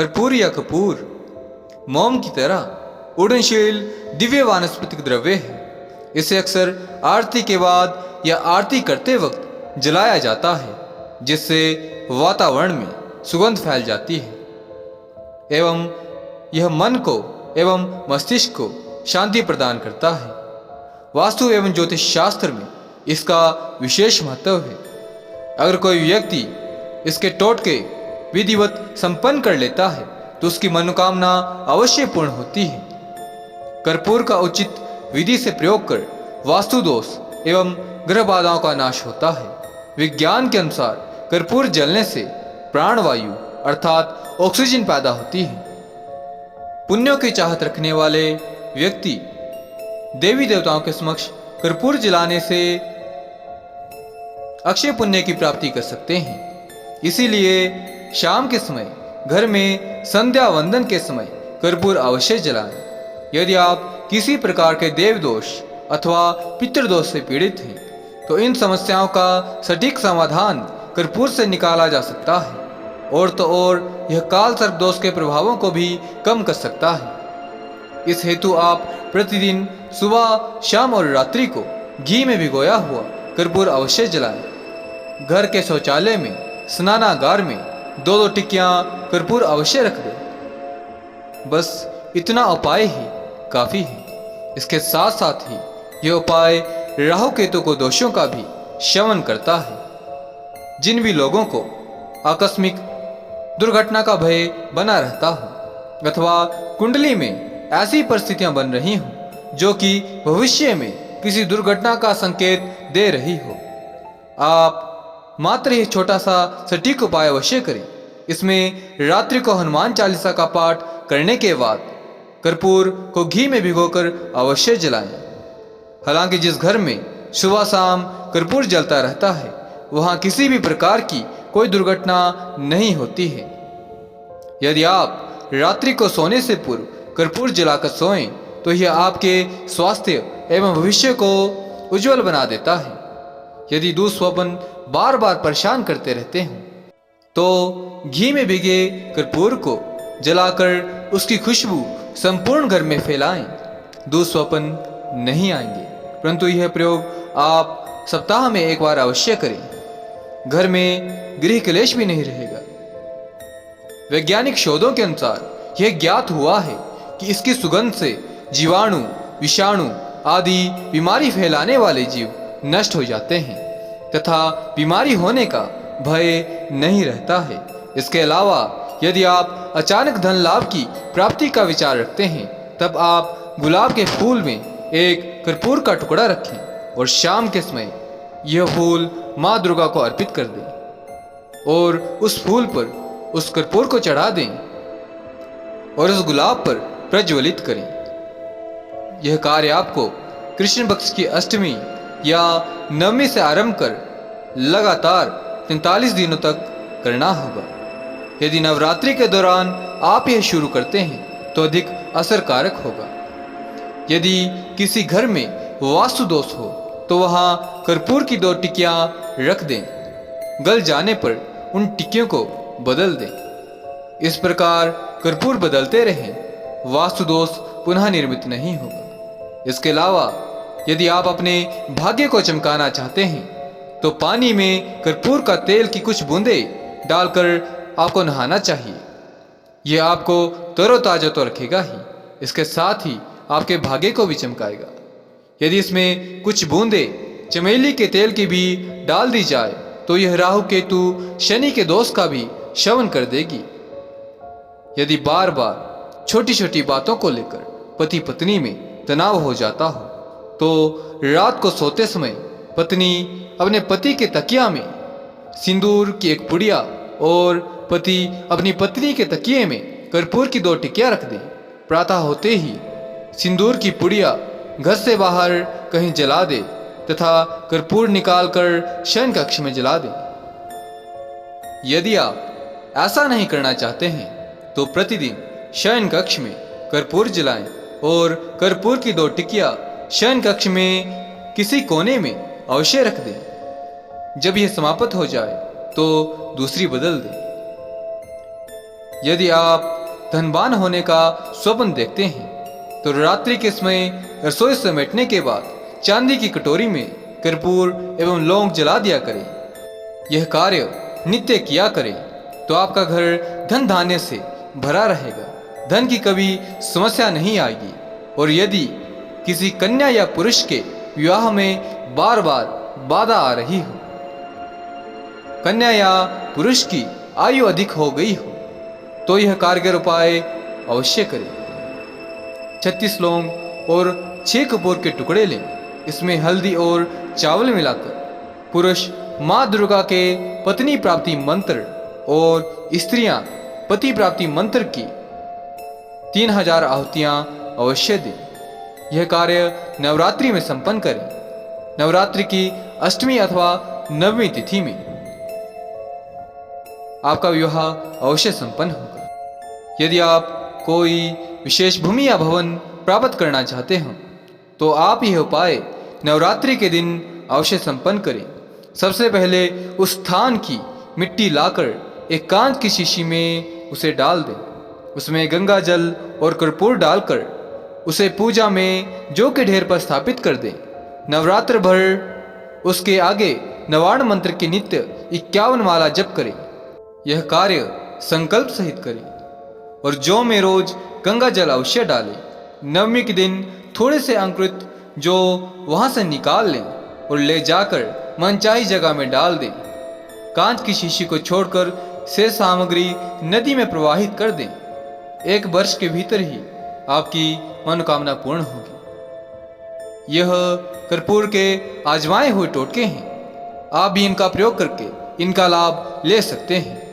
कर्पूर या कपूर मोम की तरह उड़नशील दिव्य वानस्पतिक द्रव्य है। इसे अक्सर आरती के बाद या आरती करते वक्त जलाया जाता है, जिससे वातावरण में सुगंध फैल जाती है एवं यह मन को एवं मस्तिष्क को शांति प्रदान करता है। वास्तु एवं ज्योतिष शास्त्र में इसका विशेष महत्व है। अगर कोई व्यक्ति इसके टोटके विधिवत संपन्न कर लेता है तो उसकी मनोकामना अवश्य पूर्ण होती है। कर्पूर का उचित विधि से प्रयोग कर वास्तु दोष एवं ग्रह बाधाओं का नाश होता है। विज्ञान के अनुसार कर्पूर जलने से प्राणवायु अर्थात ऑक्सीजन पैदा होती है। पुण्यों की चाहत रखने वाले व्यक्ति देवी देवताओं के समक्ष कर्पूर जलाने से अक्षय पुण्य की प्राप्ति कर सकते हैं। इसीलिए शाम के समय घर में संध्या वंदन के समय कर्पूर अवश्य जलाएं। यदि आप किसी प्रकार के देव दोष अथवा पितृदोष से पीड़ित हैं तो इन समस्याओं का सटीक समाधान कर्पूर से निकाला जा सकता है। और तो और यह काल सर्प दोष के प्रभावों को भी कम कर सकता है। इस हेतु आप प्रतिदिन सुबह, शाम और रात्रि को घी में भिगोया हुआ कर्पूर अवश्य जलाएं। घर के शौचालय में, स्नानागार में 2-2 टिक्कियां कर्पूर अवश्य रख दें। बस इतना उपाय ही काफी है। इसके साथ साथ ही यह उपाय राहु केतु को दोषों का भी शमन करता है। जिन भी लोगों को आकस्मिक दुर्घटना का भय बना रहता हो अथवा कुंडली में ऐसी परिस्थितियां बन रही हों जो कि भविष्य में किसी दुर्घटना का संकेत दे रही हो, आप मात्र यह छोटा सा सटीक उपाय अवश्य करें। इसमें रात्रि को हनुमान चालीसा का पाठ करने के बाद कर्पूर को घी में भिगोकर अवश्य जलाएं। हालांकि जिस घर में सुबह शाम कर्पूर जलता रहता है वहां किसी भी प्रकार की कोई दुर्घटना नहीं होती है। यदि आप रात्रि को सोने से पूर्व कर्पूर जलाकर सोएं तो यह आपके स्वास्थ्य एवं भविष्य को उज्जवल बना देता है। यदि दुःस्वप्न बार बार परेशान करते रहते हों तो घी में भिगे कर्पूर को जलाकर उसकी खुशबू संपूर्ण घर में फैलाएं। दुःस्वप्न नहीं आएंगे, परंतु यह प्रयोग आप सप्ताह में एक बार अवश्य करें। घर में गृह क्लेश भी नहीं रहेगा। वैज्ञानिक शोधों के अनुसार यह ज्ञात हुआ है कि इसकी सुगंध से जीवाणु, विषाणु आदि बीमारी फैलाने वाले जीव नष्ट हो जाते हैं तथा बीमारी होने का भय नहीं रहता है। इसके अलावा यदि आप अचानक धन लाभ की प्राप्ति का विचार रखते हैं तब आप गुलाब के फूल में एक कर्पूर का टुकड़ा रखें और शाम के समय यह फूल माँ दुर्गा को अर्पित कर दें और उस फूल पर उस कर्पूर को चढ़ा दें और उस गुलाब पर प्रज्वलित करें। यह कार्य आपको कृष्ण पक्ष की अष्टमी या नवमी से आरंभ कर लगातार 43 दिनों तक करना होगा। यदि नवरात्रि के दौरान आप यह शुरू करते हैं तो अधिक असरकारक होगा। यदि किसी घर में वास्तु दोष हो तो वहां कर्पूर की 2 टिक्कियां रख दें। गल जाने पर उन टिक्कियों को बदल दें। इस प्रकार कर्पूर बदलते रहें, वास्तु दोष पुनः निर्मित नहीं होगा। इसके अलावा यदि आप अपने भाग्य को चमकाना चाहते हैं तो पानी में कर्पूर का तेल की कुछ बूंदें डालकर आपको नहाना चाहिए। यह आपको तरोताजा तो रखेगा ही, इसके साथ ही आपके भाग्य को भी चमकाएगा। यदि इसमें कुछ बूंदें चमेली के तेल की भी डाल दी जाए तो यह राहु केतु शनि के दोष का भी शमन कर देगी। यदि बार बार छोटी छोटी बातों को लेकर पति पत्नी में तनाव हो जाता हो तो रात को सोते समय पत्नी अपने पति के तकिया में सिंदूर की एक पुड़िया और पति अपनी पत्नी के तकिए में कर्पूर की 2 टिक्कियां रख दें। प्रातः होते ही सिंदूर की पुड़िया घर से बाहर कहीं जला दे तथा कर्पूर निकालकर शयन कक्ष में जला दें। यदि आप ऐसा नहीं करना चाहते हैं तो प्रतिदिन शयन कक्ष में कर्पूर जलाएं और कर्पूर की 2 टिक्कियां शयन कक्ष में किसी कोने में अवश्य रख दें। जब यह समाप्त हो जाए तो दूसरी बदल दें। यदि आप धनवान होने का स्वप्न देखते हैं तो रात्रि के समय रसोई समेटने के बाद चांदी की कटोरी में कर्पूर एवं लौंग जला दिया करें। यह कार्य नित्य किया करें तो आपका घर धन धान्य से भरा रहेगा, धन की कभी समस्या नहीं आएगी। और यदि किसी कन्या या पुरुष के विवाह में बार बार बाधा आ रही हो, कन्या या पुरुष की आयु अधिक हो गई हो, तो यह कारगर उपाय अवश्य करें। 36 लौंग और 6 कपूर के टुकड़े लें। इसमें हल्दी और चावल मिलाकर पुरुष माँ दुर्गा के पत्नी प्राप्ति मंत्र और स्त्रियां पति प्राप्ति मंत्र की 3000 आहुतियां अवश्य दें। यह कार्य नवरात्रि में संपन्न करें। नवरात्रि की अष्टमी अथवा नवमी तिथि में आपका विवाह अवश्य संपन्न होगा। यदि आप कोई विशेष भूमि या भवन प्राप्त करना चाहते हो तो आप यह उपाय नवरात्रि के दिन अवश्य संपन्न करें। सबसे पहले उस स्थान की मिट्टी लाकर एक कांच की शीशी में उसे डाल दें। उसमें गंगा जल और कर्पूर डालकर उसे पूजा में जौ के ढेर पर स्थापित कर दें। नवरात्र भर उसके आगे नवार्ण मंत्र की नित्य 51 माला जप करें। यह कार्य संकल्प सहित करें और जौ में रोज गंगा जल अवश्य डालें। नवमी के दिन थोड़े से अंकुरित जौ वहां से निकाल लें और ले जाकर मनचाही जगह में डाल दें। कांच की शीशी को छोड़कर शेष सामग्री नदी में प्रवाहित कर दें। 1 वर्ष के भीतर ही आपकी मनोकामना पूर्ण होगी। यह कर्पूर के आजमाए हुए टोटके हैं। आप भी इनका प्रयोग करके इनका लाभ ले सकते हैं।